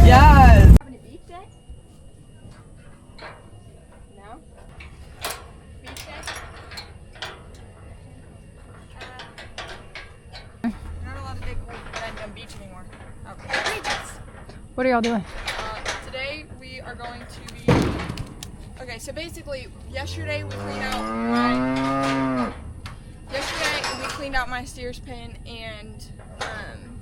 Yes. Having a beach day? No? Beach day? You're not allowed to dig holes on the beach anymore. Okay. What are y'all doing? Today we are going to be... Okay, so basically, yesterday we cleaned out my steer's pen and, I'm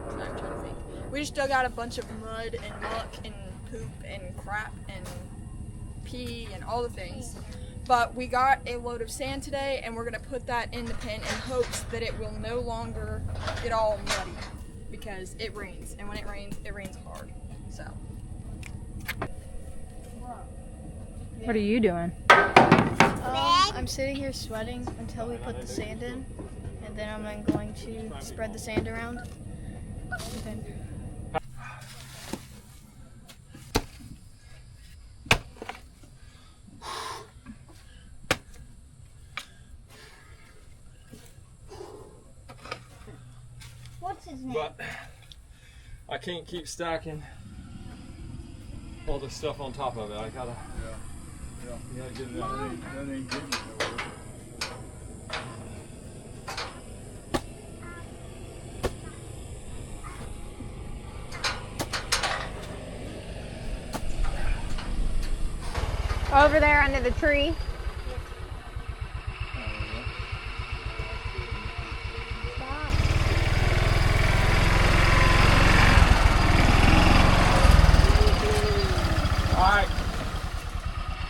trying to think. We just dug out a bunch of mud and muck and poop and crap and pee and all the things. But we got a load of sand today and we're gonna put that in the pen in hopes that it will no longer get all muddy because it rains, and when it rains hard, so. What are you doing? I'm sitting here sweating until we put the sand in, and then I'm going to spread the sand around. What's his name? But I can't keep stacking all this stuff on top of it. I gotta, you gotta get it out. That ain't getting nowhere. Over there under the tree. Alright.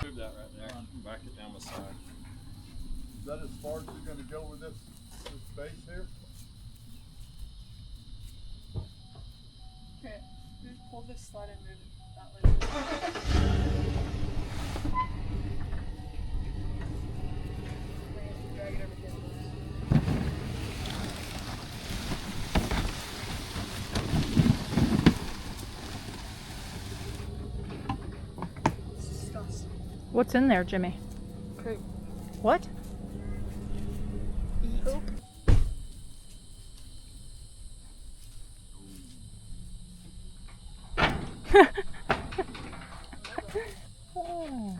Move that right there. Back it down the side. Is that as far as you're going to go with this base here? Okay, just pull this slide and move it that way. Drag it over here. It's disgusting. What's in there, Jimmy? Poop. What? Poop. Oh.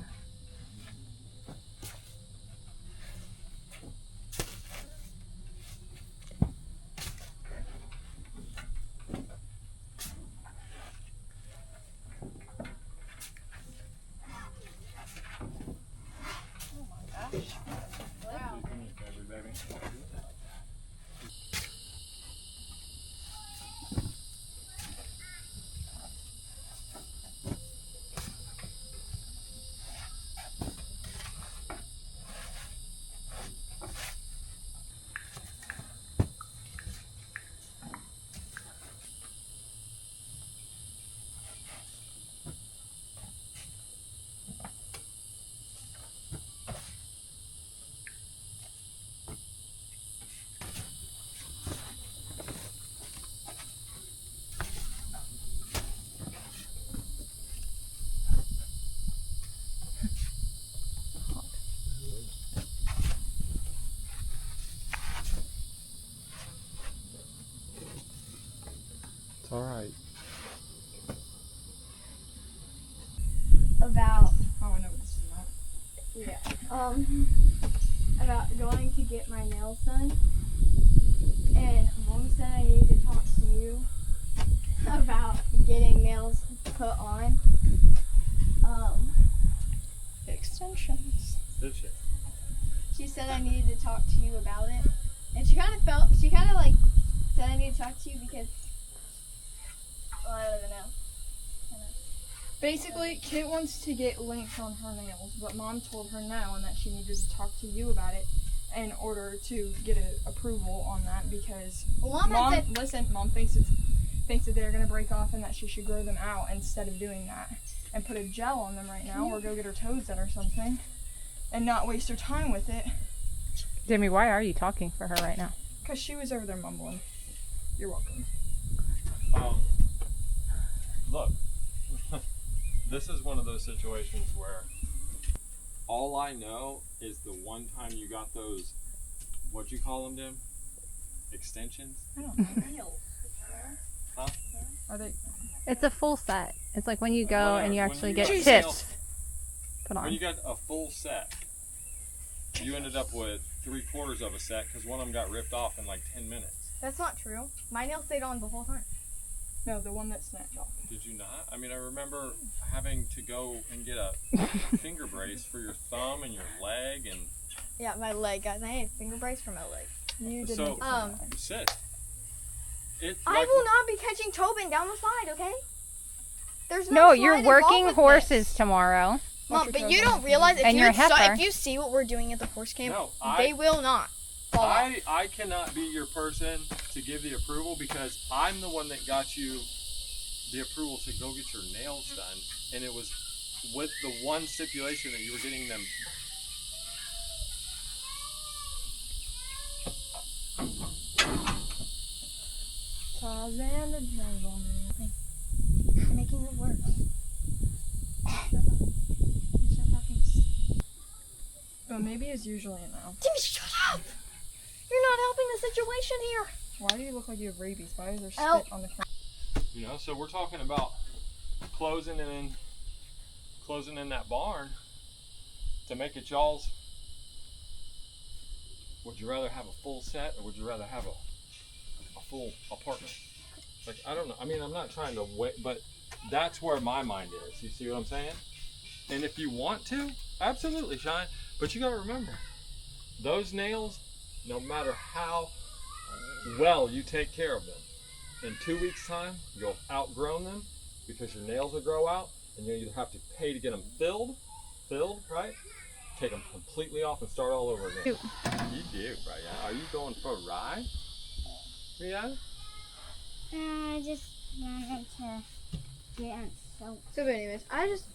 It's alright. About Oh, I know what this is about. about going to get my nails done, and Mom said I needed to talk to you about getting nails put on. Extensions. Did she? She said I needed to talk to you about it, and she kind of like said I need to talk to you because, well, I don't even know. Basically, Kit wants to get length on her nails, but Mom told her no and that she needed to talk to you about it in order to get approval on that because Well, Mom said, Mom thinks that they're gonna break off and that she should grow them out instead of doing that and put a gel on them right now or go get her toes done or something and not waste her time with it. Jimmy, why are you talking for her right now? Because she was over there mumbling. You're welcome. Look. this is one of those situations where all I know is the one time you got those, what'd you call them, Dim? Extensions? I don't know. Huh? Are they? It's a full set. It's like when you go Whatever. and you When actually you get got tips nails- put When on. you got a full set, you ended up with 3/4 of a set because one of them got ripped off in like 10 minutes. That's not true. My nail stayed on the whole time. No, the one that snapped off. Did you not? I mean, I remember having to go and get a finger brace for your thumb and your leg, and Yeah, my leg, guys. I need a finger brace for my leg. You did so not. sis, it I will not be catching Tobin down the slide, okay? There's No, slide you're involved working with horses this. tomorrow. Mom, Watch but your you toes. don't realize if And you your heifer. if you see what we're doing at the horse camp, No, they will not fall off. I cannot be your person to give the approval because I'm the one that got you the approval to go get your nails done, and it was with the one stipulation that you were getting them. Tarzan the Jungle Man. You're making it worse. But maybe it's usually now. Timmy, shut up! You're not helping the situation here. Why do you look like you have rabies? Why is there Ow. spit on the ground? You know, so we're talking about closing in that barn to make it y'all's. Would you rather have a full set or would you rather have a full apartment? Like, I don't know. I mean, I'm not trying to wait, but that's where my mind is. You see what I'm saying? And if you want to, absolutely, Shine. But you got to remember, those nails, no matter how well you take care of them, in 2 weeks' time, you'll outgrow them because your nails will grow out, and you'll either have to pay to get them filled, right? Take them completely off and start all over again. Cute. You do, right? Are you going for a ride? Yeah? I just wanted to get soap. So, but anyways, I just.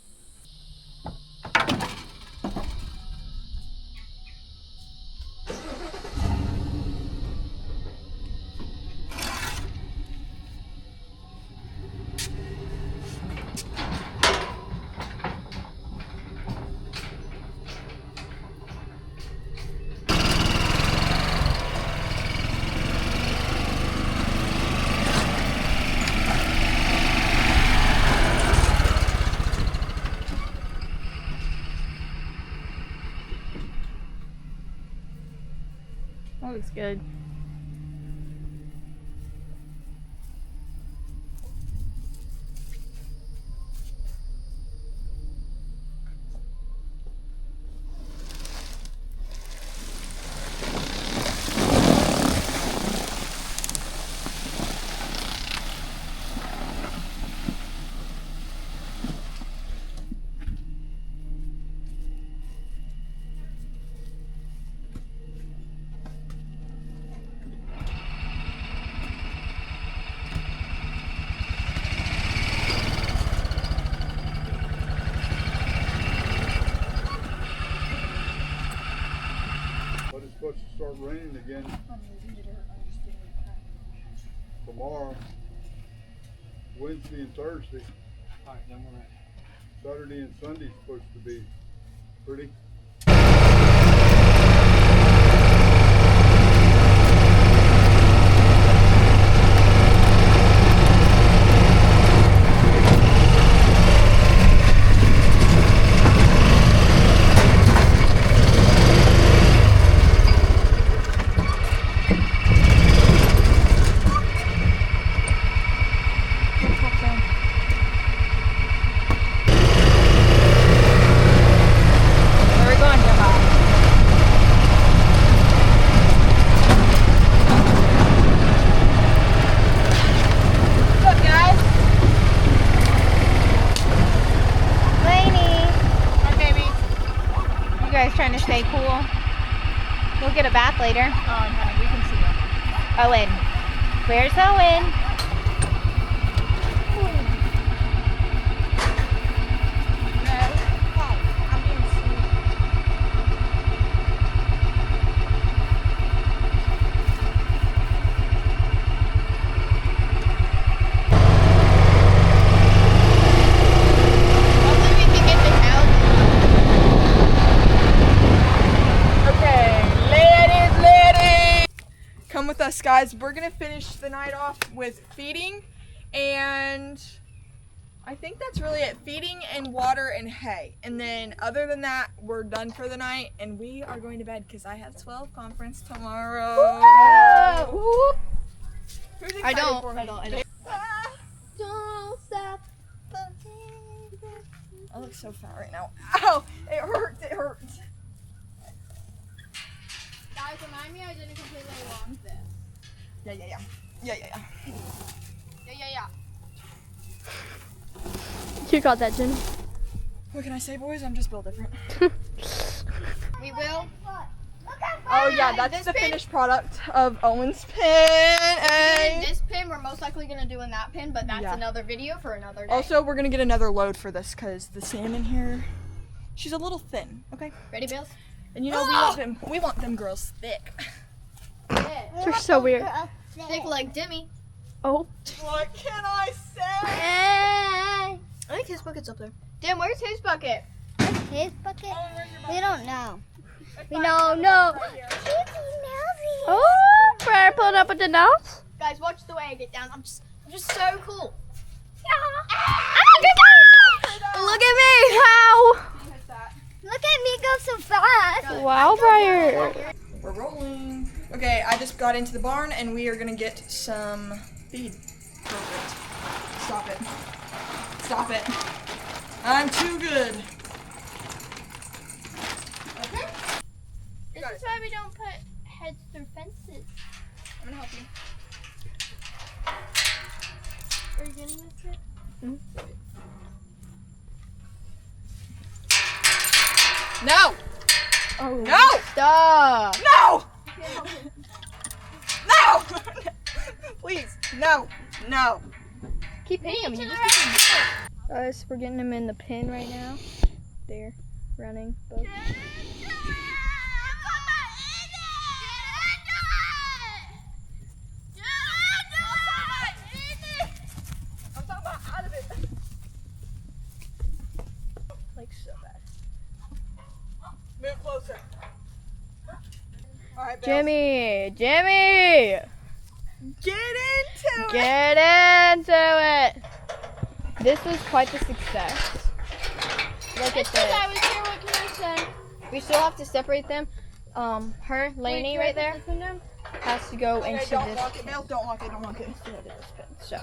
That looks good. But it's supposed to start raining again tomorrow, Wednesday and Thursday. All right, then we're ready. Saturday and Sunday's supposed to be pretty. Where are we going, Gemma? What's up, guys? Lainey! Hi, baby. You guys trying to stay cool? We'll get a bath later. Oh, no, we can see that. Owen. Where's Owen? guys, we're gonna finish the night off with feeding, and I think that's really it. Feeding and water and hay. And then other than that, we're done for the night, and we are going to bed because I have 12 conference tomorrow. Who's excited for me? I don't. Don't stop. I look so fat right now. Ow! It hurts, it hurts. Guys, remind me I didn't completely wash this. Yeah. Yeah. You got that, Jenny. What can I say, boys? I'm just built different. We will. Oh yeah, that's the finished product of Owen's pin. In And this pin, we're most likely gonna do in that pin, but that's Yeah. another video for another day. also, we're gonna get another load for this because the salmon here, she's a little thin. Okay. Ready, Bills? And you know we want them girls thick. You're so weird. Thick like Demi. What can I say? I think his bucket's up there. Dim, where's his bucket? His bucket? We don't know. We don't know. Oh, Briar pulling up with the nose. Guys, watch the way I get down. I'm just so cool. Look at me! Wow! Look at me go so fast. Wow, Briar. We're rolling. Okay, I just got into the barn and we are gonna get some feed. Perfect. Stop it. Stop it. I'm too good. Okay. This is why we don't put heads through fences. I'm gonna help you. Are you getting this yet? No! Oh, No! stop. No! No! Please, no, no. Keep hitting him. You just keep hitting him. Guys, we're getting him in the pin right now. They're running both. I'm talking about out of it. Like so bad. Move closer. All right, Bills. Jimmy! Get into it. Get into it! This was quite the success. Look at this. I was here, what can I say? We still have to separate them. Her, Lainey, right there, has to go Okay, into don't this. lock it, Bill. Don't lock it. Don't lock it. So.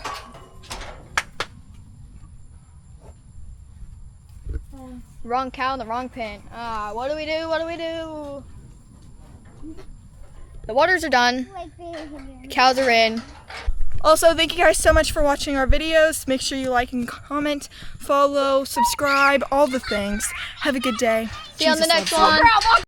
Wrong cow in the wrong pin. What do we do? What do we do? The waters are done. The cows are in. Also, thank you guys so much for watching our videos. Make sure you like and comment, follow, subscribe, all the things. Have a good day. See you on the Jesus next loves you. one.